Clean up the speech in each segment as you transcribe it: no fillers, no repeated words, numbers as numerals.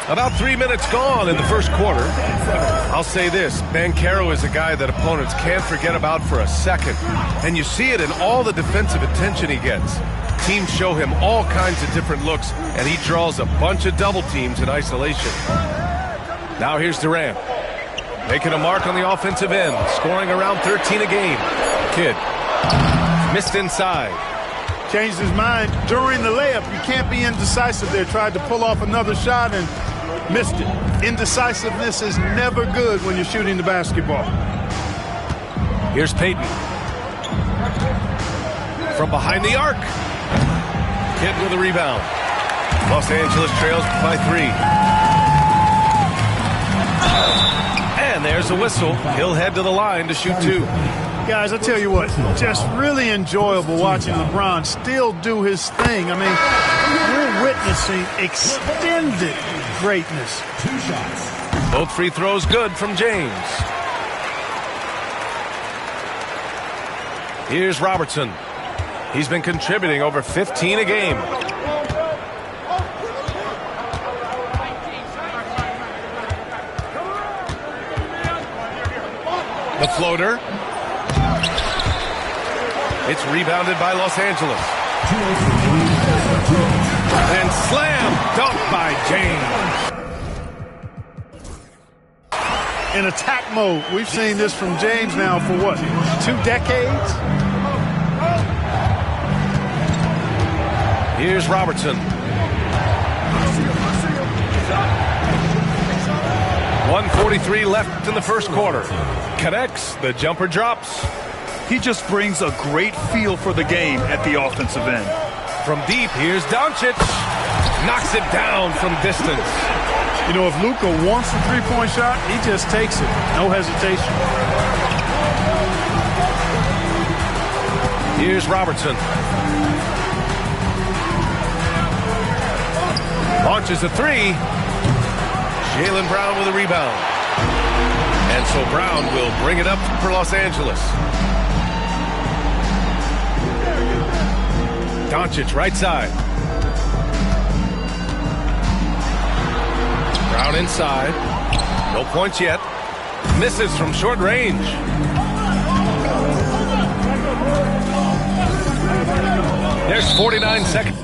About 3 minutes gone in the first quarter. I'll say this, Banchero is a guy that opponents can't forget about for a second. And you see it in all the defensive attention he gets. Teams show him all kinds of different looks, and he draws a bunch of double teams in isolation. Now here's Durant. Making a mark on the offensive end, scoring around 13 a game. Kidd missed inside. Changed his mind during the layup. You can't be indecisive there. Tried to pull off another shot and missed it. Indecisiveness is never good when you're shooting the basketball. Here's Payton. From behind the arc. Kidd with a rebound. Los Angeles trails by 3. And there's a whistle. He'll head to the line to shoot 2. Guys, I tell you what, just really enjoyable watching LeBron still do his thing. I mean, we're witnessing extended greatness. 2 shots. Both free throws good from James. Here's Robertson. He's been contributing over 15 a game. The floater. It's rebounded by Los Angeles. And slam dunk by James. In attack mode. We've seen this from James now for what, 2 decades? Here's Robertson. 1:43 left in the first quarter. Connects. The jumper drops. He just brings a great feel for the game at the offensive end. From deep, here's Doncic. Knocks it down from distance. You know, if Luka wants a three-point shot, he just takes it. No hesitation. Here's Robertson. Launches a 3. Jaylen Brown with a rebound. And so Brown will bring it up for Los Angeles. Doncic right side. Brown inside. No points yet. Misses from short range. There's 49 seconds.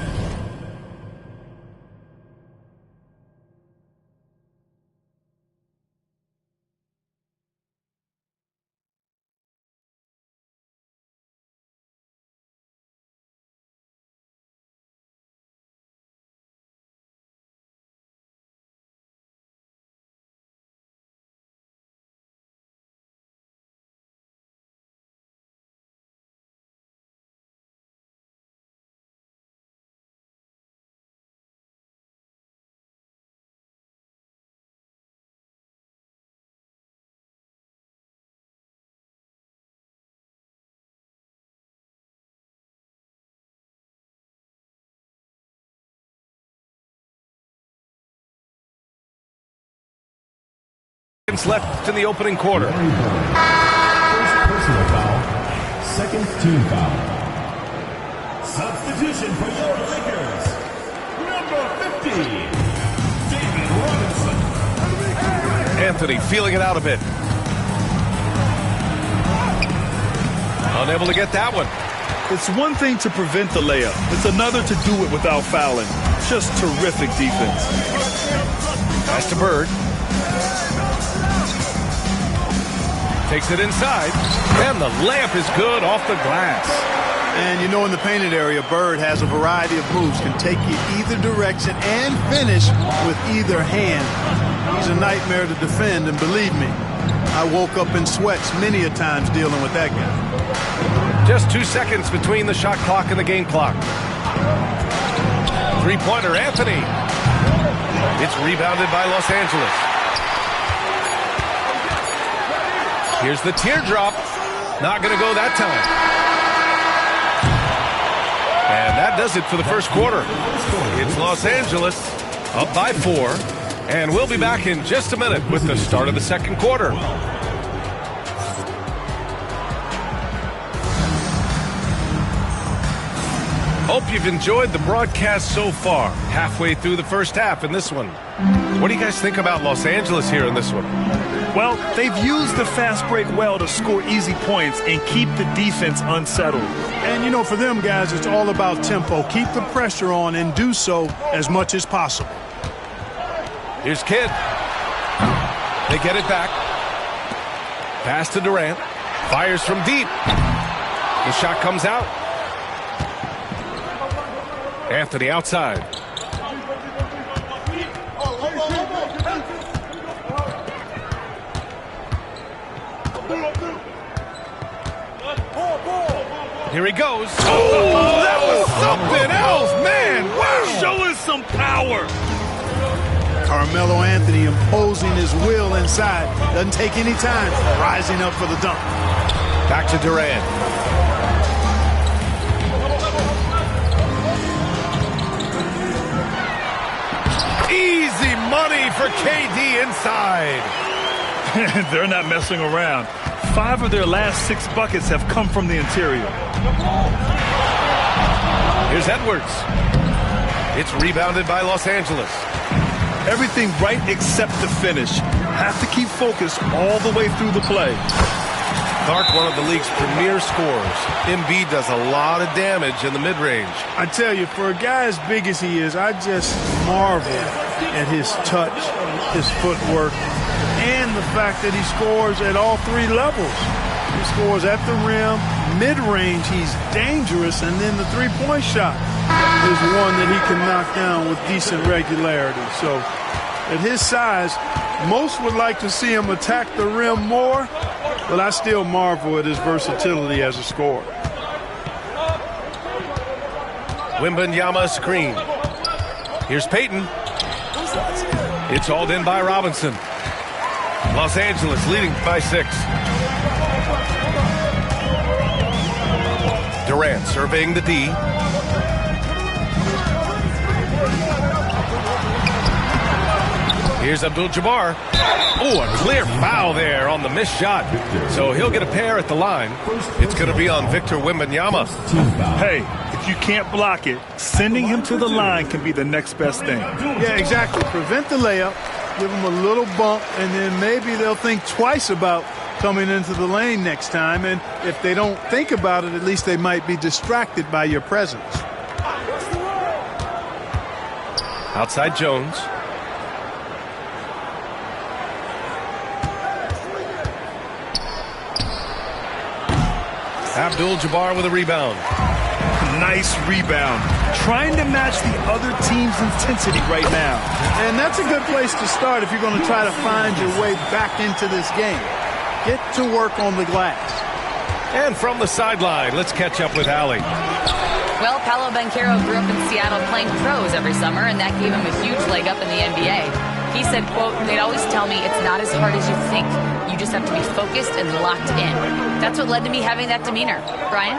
Left in the opening quarter. First personal foul. Second team foul. Substitution for your Lakers. Number 50, David Robinson. Anthony feeling it out a bit. Unable to get that one. It's one thing to prevent the layup. It's another to do it without fouling. Just terrific defense. Pass to Bird. Takes it inside, and the layup is good off the glass. And you know, in the painted area, Bird has a variety of moves, can take you either direction and finish with either hand. He's a nightmare to defend, and believe me, I woke up in sweats many a times dealing with that guy. Just 2 seconds between the shot clock and the game clock. Three-pointer, Anthony. It's rebounded by Los Angeles. Here's the teardrop. Not going to go that time. And that does it for the first quarter. It's Los Angeles up by 4. And we'll be back in just a minute with the start of the second quarter. Hope you've enjoyed the broadcast so far. Halfway through the first half in this one. What do you guys think about Los Angeles here in this one? Well, they've used the fast break well to score easy points and keep the defense unsettled. And, you know, for them guys, it's all about tempo. Keep the pressure on and do so as much as possible. Here's Kidd. They get it back. Pass to Durant. Fires from deep. The shot comes out. Anthony outside. Here he goes. Oh, that was something else, man. Wow. Showing some power. Carmelo Anthony imposing his will inside. Doesn't take any time. Rising up for the dunk. Back to Durant. Easy money for KD inside. They're not messing around. 5 of their last 6 buckets have come from the interior. Here's Edwards. It's rebounded by Los Angeles. Everything right except the finish. Have to keep focused all the way through the play. Clark, one of the league's premier scorers. Embiid does a lot of damage in the mid-range. I tell you, for a guy as big as he is, I just marvel at his touch, his footwork, and the fact that he scores at all 3 levels. He scores at the rim, mid-range, he's dangerous, and then the three-point shot is one that he can knock down with decent regularity. So at his size, most would like to see him attack the rim more, but I still marvel at his versatility as a scorer. Wembanyama screen. Here's Payton. It's hauled in by Robinson. Los Angeles leading by 6. Durant surveying the D. Here's Abdul-Jabbar. Oh, a clear foul there on the missed shot. So he'll get a pair at the line. It's going to be on Victor Wembanyama. Hey, if you can't block it, sending him to the line can be the next best thing. Yeah, exactly. Prevent the layup, give him a little bump, and then maybe they'll think twice about coming into the lane next time. And if they don't think about it, at least they might be distracted by your presence. Outside Jones. Abdul-Jabbar with a rebound. Nice rebound. Trying to match the other team's intensity right now. And that's a good place to start if you're going to try to find your way back into this game. Get to work on the glass. And from the sideline, let's catch up with Allie. Well, Paolo Banchero grew up in Seattle playing pros every summer, and that gave him a huge leg up in the NBA. He said, quote, "They'd always tell me it's not as hard as you think. You just have to be focused and locked in." That's what led to me having that demeanor. Brian?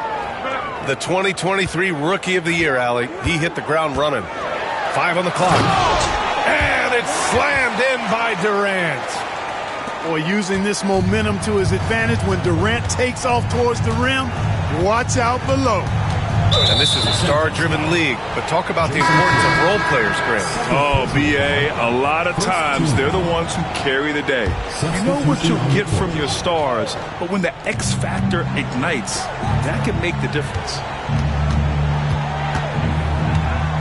The 2023 Rookie of the Year, Allie. He hit the ground running. 5 on the clock. And it's slammed in by Durant. Boy, using this momentum to his advantage when Durant takes off towards the rim, watch out below. And this is a star-driven league, but talk about the importance of role players, Grant. Oh, B.A., a lot of times they're the ones who carry the day. You know what you'll get from your stars, but when the X factor ignites, that can make the difference.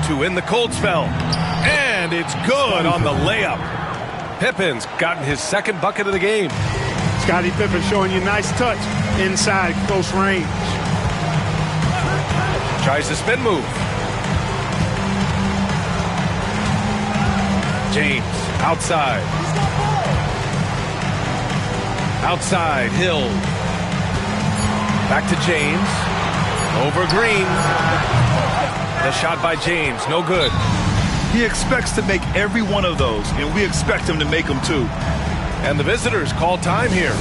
To win the cold spell. And it's good on the layup. Pippen's gotten his 2nd bucket of the game. Scottie Pippen showing you nice touch inside close range. Tries the spin move. James, outside. Outside, Hill. Back to James. Over Green. The shot by James, no good. He expects to make every one of those, and we expect him to make them too. And the visitors call time here.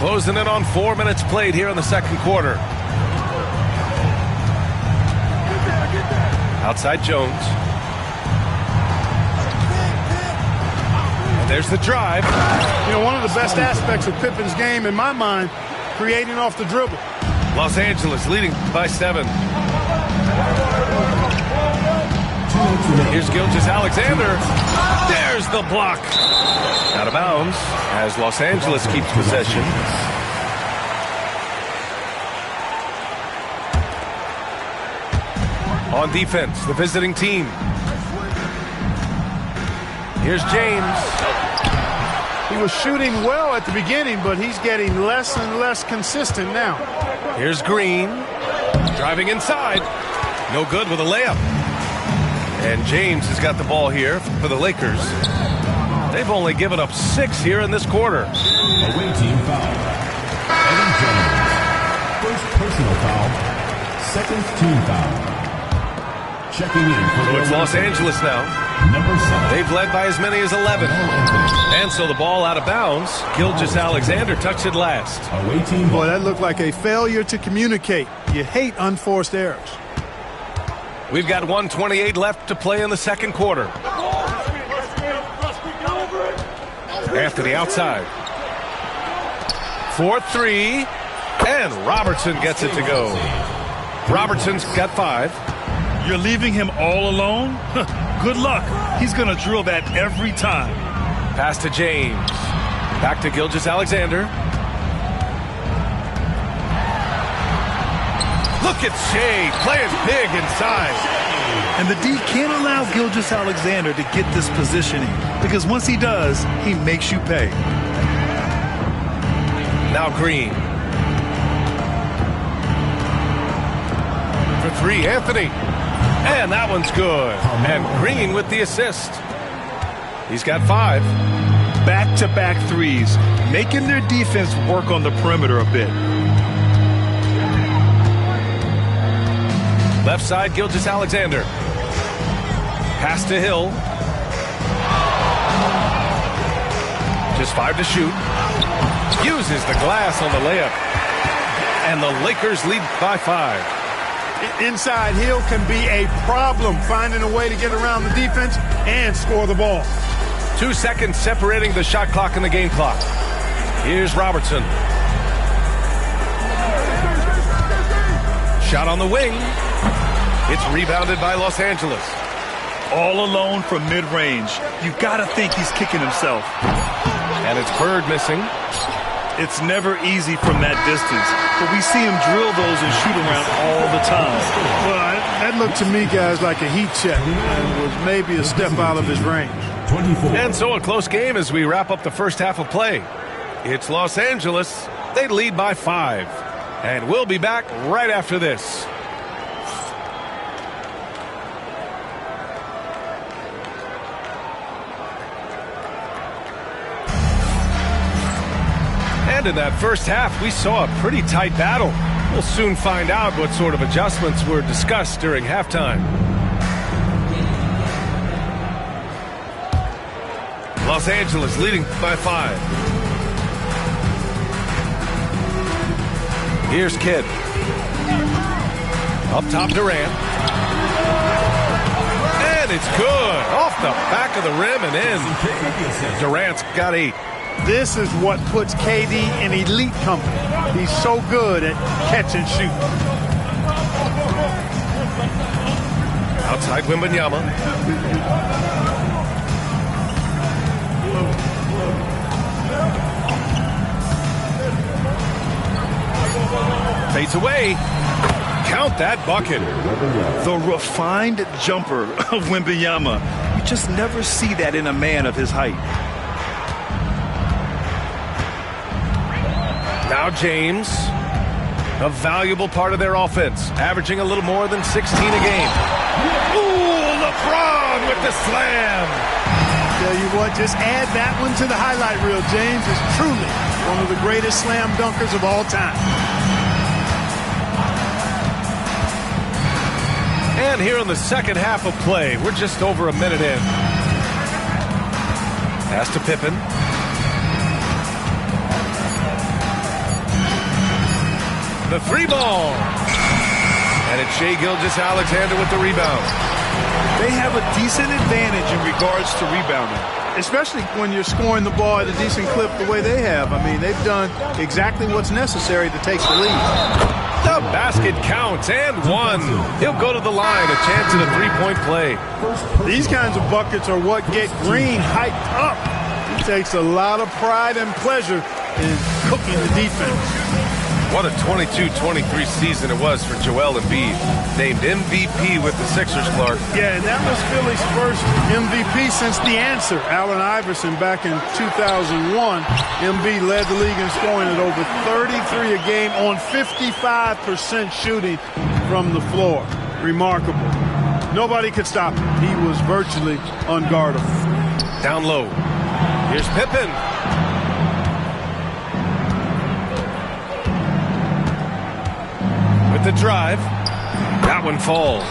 Closing in on 4 minutes played here in the second quarter. Outside Jones. And there's the drive. You know, one of the best aspects of Pippen's game, in my mind, creating off the dribble. Los Angeles leading by 7. Here's Gilgeous-Alexander. There's the block. Out of bounds as Los Angeles keeps possession. On defense, the visiting team. Here's James. He was shooting well at the beginning, but he's getting less and less consistent now. Here's Green. Driving inside. No good with a layup. And James has got the ball here for the Lakers. They've only given up 6 here in this quarter. Away team foul. Evan Jones. First personal foul. Second team foul. Checking in for So it's Los Angeles now. number 7. They've led by as many as 11. And so the ball out of bounds. Gilgeous-Alexander touched it last. Away team Boy, that looked like a failure to communicate. You hate unforced errors. We've got 1:28 left to play in the second quarter. Anthony outside. 4-3. And Robertson gets it to go. Robertson's got 5. You're leaving him all alone? Good luck. He's going to drill that every time. Pass to James. Back to Gilgeous-Alexander. Look at Shea playing big inside. And the D can't allow Gilgeous-Alexander to get this positioning because once he does, he makes you pay. Now Green. For 3, Anthony. And that one's good. And Green with the assist. He's got 5. Back-to-back threes, making their defense work on the perimeter a bit. Left side, Gilgeous-Alexander. Pass to Hill. Just 5 to shoot. Uses the glass on the layup. And the Lakers lead by 5. Inside, Hill can be a problem finding a way to get around the defense and score the ball. 2 seconds separating the shot clock and the game clock. Here's Robertson. Shot on the wing. It's rebounded by Los Angeles. All alone from mid-range. You got to think he's kicking himself. And it's Bird missing. It's never easy from that distance, but we see him drill those and shoot around all the time. Well, that looked to me, guys, like a heat check and was maybe a step out of his range. 24. And so a close game as we wrap up the first half of play. It's Los Angeles. They lead by 5. And we'll be back right after this. And in that first half, we saw a pretty tight battle. We'll soon find out what sort of adjustments were discussed during halftime. Los Angeles leading by 5. Here's Kidd. Up top, Durant. And it's good. Off the back of the rim and in. Durant's got 8. This is what puts KD in elite company. He's so good at catch and shoot. Outside Wembanyama. Fades away. Count that bucket. The refined jumper of Wembanyama. You just never see that in a man of his height. Now James, a valuable part of their offense, averaging a little more than 16 a game. Ooh, LeBron with the slam. Tell you what, just add that one to the highlight reel. James is truly one of the greatest slam dunkers of all time. And here in the second half of play, we're just over a minute in. Pass to Pippen. The free ball. And it's Shai Gilgeous-Alexander with the rebound. They have a decent advantage in regards to rebounding. Especially when you're scoring the ball at a decent clip the way they have. I mean, they've done exactly what's necessary to take the lead. The basket counts and one. He'll go to the line, a chance at a three-point play. These kinds of buckets are what get Green hyped up. He takes a lot of pride and pleasure in cooking the defense. What a 22-23 season it was for Joel Embiid. Named MVP with the Sixers, Clark. Yeah, and that was Philly's first MVP since the answer, Allen Iverson, back in 2001. Embiid led the league in scoring at over 33 a game on 55% shooting from the floor. Remarkable. Nobody could stop him. He was virtually unguardable. Down low. Here's Pippen. The drive. That one falls.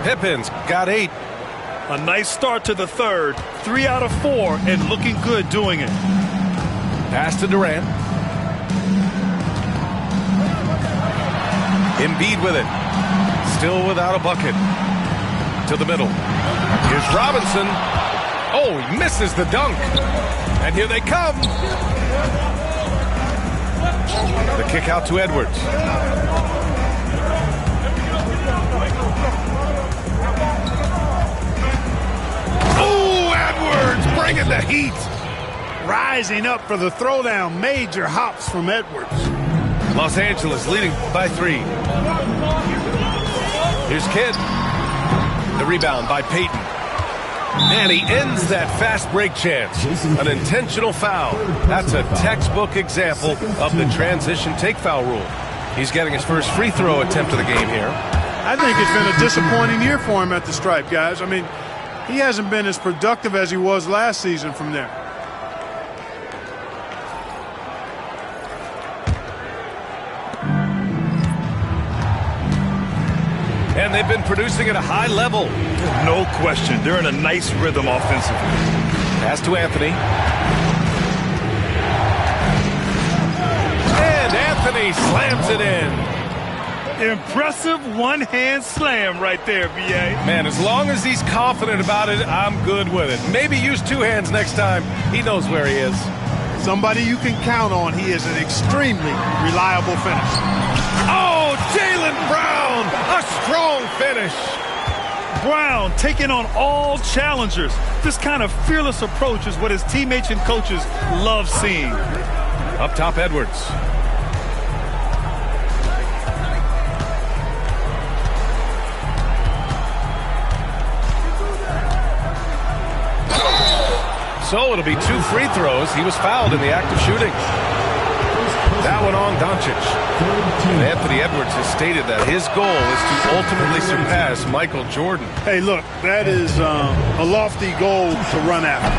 Pippen's got 8. A nice start to the third. 3 out of 4 and looking good doing it. Pass to Durant. Embiid with it. Still without a bucket. To the middle. Here's Robinson. Oh, he misses the dunk. And here they come. The kick out to Edwards. Oh, Edwards bringing the heat. Rising up for the throwdown. Major hops from Edwards. Los Angeles leading by 3. Here's Kidd. The rebound by Payton. And he ends that fast break chance. An intentional foul. That's a textbook example of the transition take foul rule. He's getting his first free throw attempt of the game here. I think it's been a disappointing year for him at the stripe, guys. I mean, he hasn't been as productive as he was last season from there. And they've been producing at a high level. No question. They're in a nice rhythm offensively. Pass to Anthony. And Anthony slams it in. Impressive one-hand slam right there, B.A. Man, as long as he's confident about it, I'm good with it. Maybe use 2 hands next time. He knows where he is. Somebody you can count on. He is an extremely reliable finisher. Oh, Jaylen Brown! A strong finish. Brown taking on all challengers. This kind of fearless approach is what his teammates and coaches love seeing. Up top, Edwards. So it'll be 2 free throws. He was fouled in the act of shooting. That one on Doncic. And Anthony Edwards has stated that his goal is to ultimately surpass Michael Jordan. Hey, look, that is a lofty goal to run after.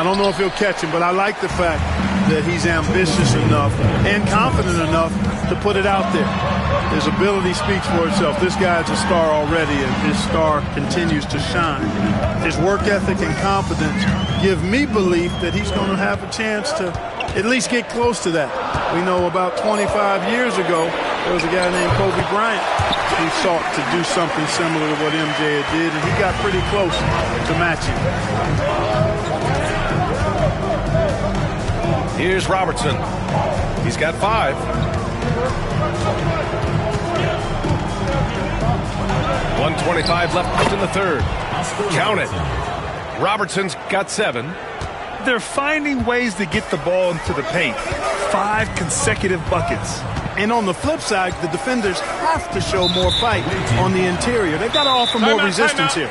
I don't know if he'll catch him, but I like the fact that he's ambitious enough and confident enough to put it out there. His ability speaks for itself. This guy's a star already, and his star continues to shine. His work ethic and confidence give me belief that he's going to have a chance to at least get close to that. We know about 25 years ago, there was a guy named Kobe Bryant who sought to do something similar to what MJ did, and he got pretty close to matching. Here's Robertson. He's got 5. 1:25 left in the third. Count it. Robertson's got 7. They're finding ways to get the ball into the paint. 5 consecutive buckets. And on the flip side, the defenders have to show more fight on the interior. They've got to offer more resistance here.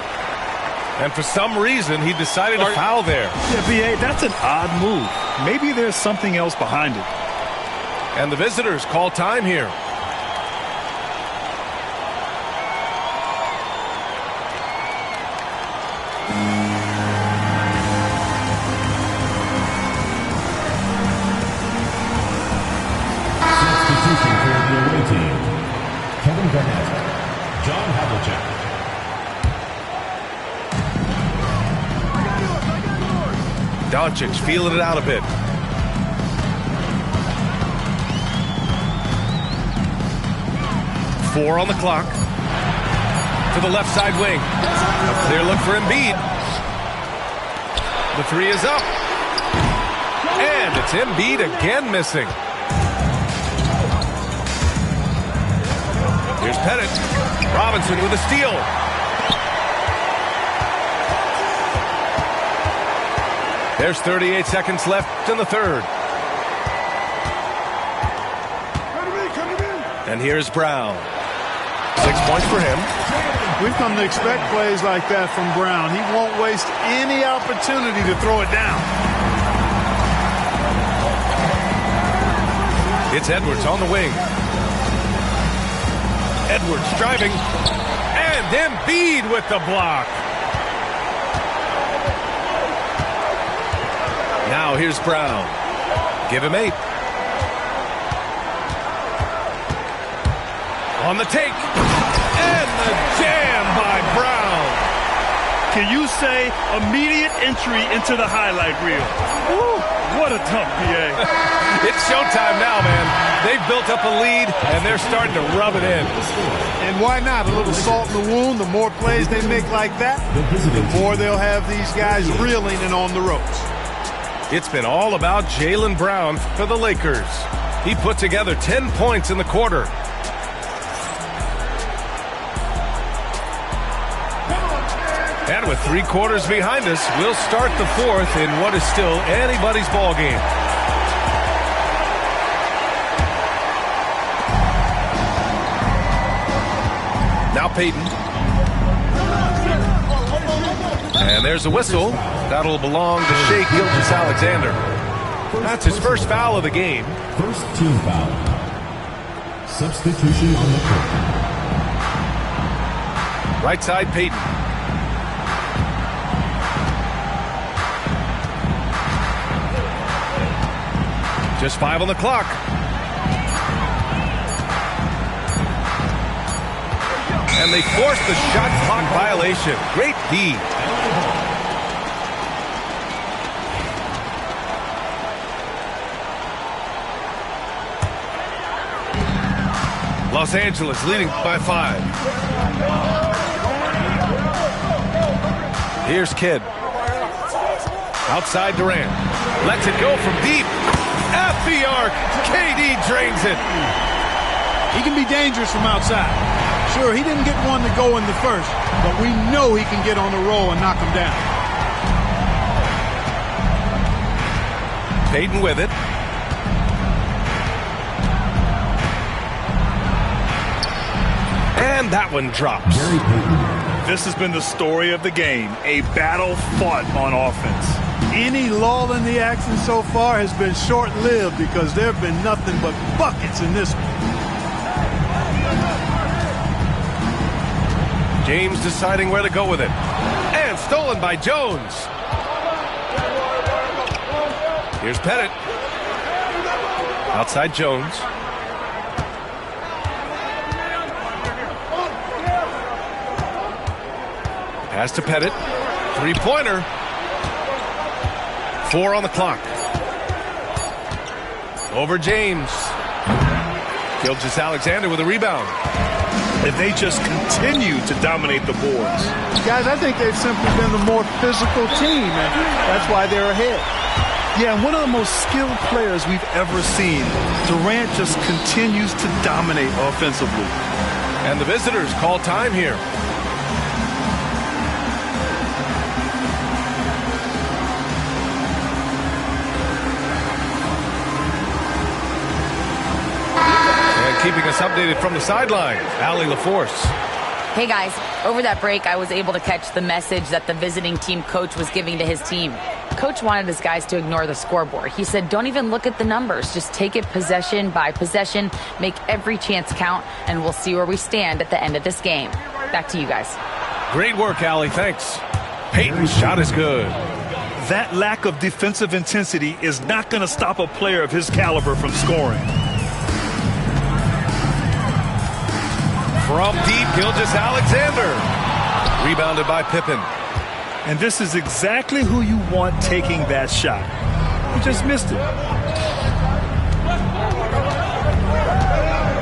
And for some reason, he decided to foul there. Yeah, B.A., that's an odd move. Maybe there's something else behind it. And the visitors call time here. Kevin Garnett, John Havlicek. Doncic feeling it out a bit. 4 on the clock. To the left side wing. A clear look for Embiid. The 3 is up. And it's Embiid again missing. Here's Pettit. Robinson with a steal. There's 38 seconds left in the third. And here's Brown. 6 points for him. We've come to expect plays like that from Brown. He won't waste any opportunity to throw it down. It's Edwards on the wing. Edwards driving. And Embiid with the block. Now here's Brown. Give him 8. On the take. And the jam by Brown. Can you say immediate entry into the highlight reel? Woo, what a dunk, BA. It's showtime now, man. They've built up a lead, and they're starting to rub it in. And why not? A little salt in the wound. The more plays they make like that, the more they'll have these guys reeling and on the ropes. It's been all about Jaylen Brown for the Lakers. He put together 10 points in the quarter. And with 3 quarters behind us, we'll start the fourth in what is still anybody's ball game. Now Payton. And there's a whistle. That'll belong to Shai Gilgeous-Alexander. That's his first foul of the game. First team foul. Substitution on the court. Right side, Payton. Just 5 on the clock. And they forced the shot clock violation. Great D. Los Angeles leading by 5. Here's Kidd. Outside Durant. Lets it go from deep. At the arc. KD drains it. He can be dangerous from outside. Sure, he didn't get one to go in the first, but we know he can get on the roll and knock him down. Payton with it. And that one drops. This has been the story of the game, a battle fought on offense. Any lull in the action so far has been short-lived because there have been nothing but buckets in this one. James deciding where to go with it. And stolen by Jones. Here's Pettit. Outside Jones. Pass to Pettit. 3-pointer. 4 on the clock. Over James. Gilgeous-Alexander with a rebound. If they just continue to dominate the boards. Guys, I think they've simply been the more physical team, and that's why they're ahead. Yeah, and one of the most skilled players we've ever seen. Durant just continues to dominate offensively. And the visitors call time here. Keeping us updated from the sideline, Allie LaForce. Hey guys, over that break, I was able to catch the message that the visiting team coach was giving to his team. Coach wanted his guys to ignore the scoreboard. He said, don't even look at the numbers. Just take it possession by possession, make every chance count, and we'll see where we stand at the end of this game. Back to you guys. Great work, Allie. Thanks. Payton's shot is good. That lack of defensive intensity is not going to stop a player of his caliber from scoring. From deep, Gilgeous-Alexander. Rebounded by Pippen. And this is exactly who you want taking that shot. He just missed it.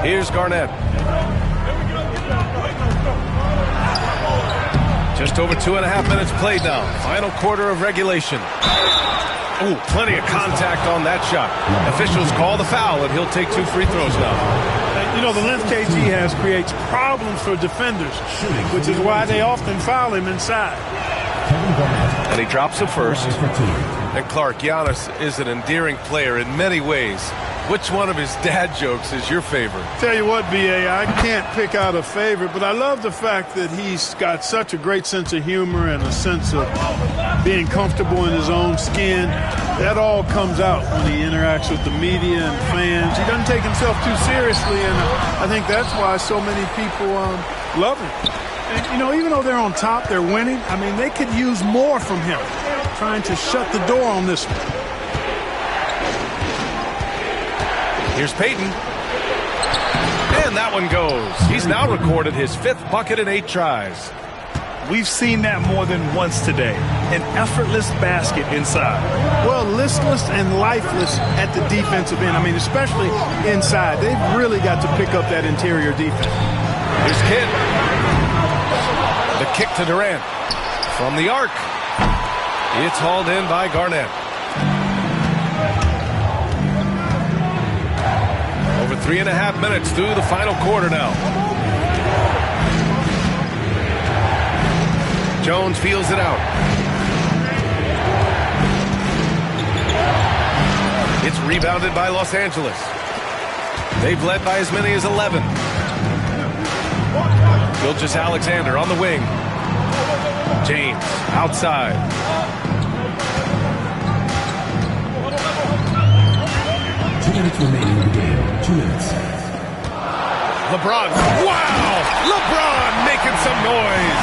Here's Garnett. Just over 2.5 minutes played now. Final quarter of regulation. Ooh, plenty of contact on that shot. Officials call the foul, and he'll take 2 free throws now. You know, the length KG has creates problems for defenders, which is why they often foul him inside. And he drops it first. And Clark, Giannis is an endearing player in many ways. Which one of his dad jokes is your favorite? Tell you what, B.A., I can't pick out a favorite, but I love the fact that he's got such a great sense of humor and a sense of being comfortable in his own skin. That all comes out when he interacts with the media and fans. He doesn't take himself too seriously, and I think that's why so many people love him. And, you know, even though they're on top, they're winning, I mean, they could use more from him, trying to shut the door on this one. Here's Payton. And that one goes. He's now recorded his 5th bucket in 8 tries. We've seen that more than once today. An effortless basket inside. Well, listless and lifeless at the defensive end. I mean, especially inside. They've really got to pick up that interior defense. Here's Kidd. The kick to Durant. From the arc. It's hauled in by Garnett. Over 3.5 minutes through the final quarter now. Jones feels it out. It's rebounded by Los Angeles. They've led by as many as 11. Gilgeous-Alexander on the wing. James outside. Minutes remaining in the game. 2 minutes. LeBron. Wow! LeBron making some noise.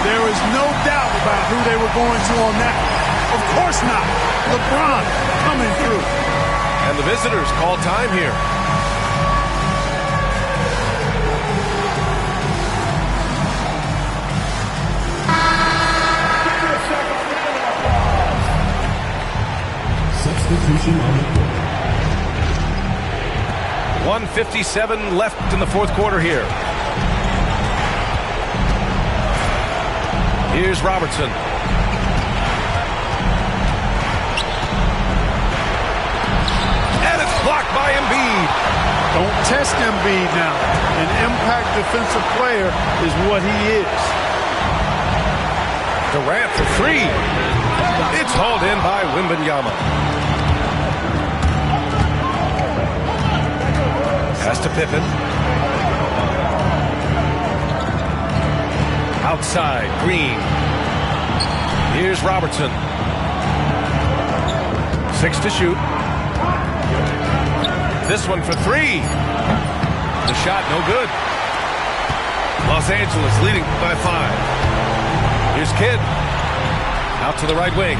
There is no doubt about who they were going to on that. Of course not. LeBron coming through. And the visitors call time here. Substitution on the court. 1:57 left in the 4th quarter here. Here's Robertson. And it's blocked by Embiid. Don't test Embiid now. An impact defensive player is what he is. Durant for 3. It's hauled in by Wembanyama. Pass to Pippen. Outside, Green. Here's Robertson. 6 to shoot. This one for 3. The shot no good. Los Angeles leading by 5. Here's Kidd. Out to the right wing.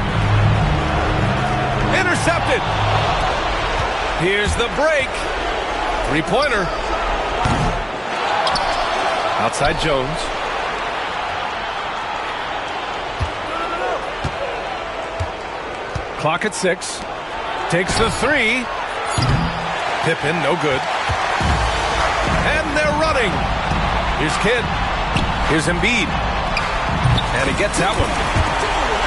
Intercepted. Here's the break. 3-pointer. Outside Jones. Clock at 6. Takes the 3. Pippen, no good. And they're running. Here's Kidd. Here's Embiid. And he gets that one.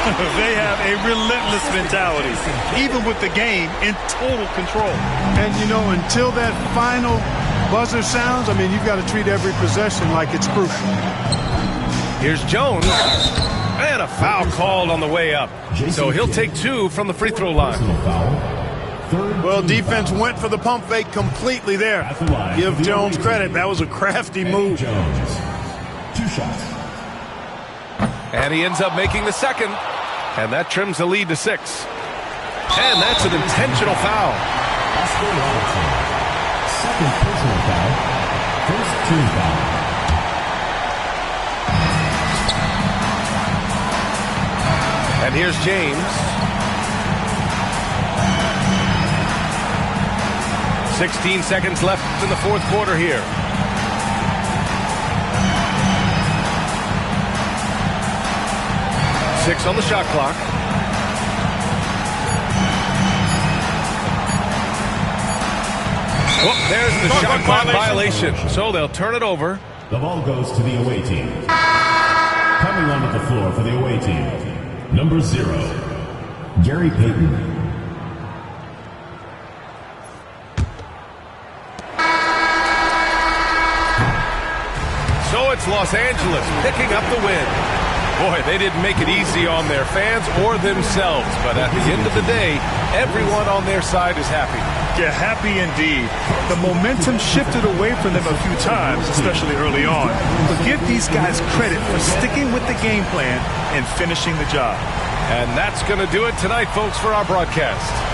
They have a relentless mentality, even with the game in total control. And, you know, until that final buzzer sounds, I mean, you've got to treat every possession like it's crucial. Here's Jones. And a foul called on the way up. So he'll take 2 from the free throw line. Well, defense went for the pump fake completely there. Give Jones credit. That was a crafty move. 2 shots. And he ends up making the second. And that trims the lead to 6. And that's an intentional foul. Oscar Robertson. Second personal foul. First team foul. And here's James. 16 seconds left in the 4th quarter here. Six on the shot clock. Oh, there's the shot clock violation. So they'll turn it over. The ball goes to the away team. Coming onto the floor for the away team, number 0, Gary Payton. So it's Los Angeles picking up the win. Boy, they didn't make it easy on their fans or themselves, but at the end of the day, everyone on their side is happy. Yeah, happy indeed. The momentum shifted away from them a few times, especially early on. But give these guys credit for sticking with the game plan and finishing the job. And that's going to do it tonight, folks, for our broadcast.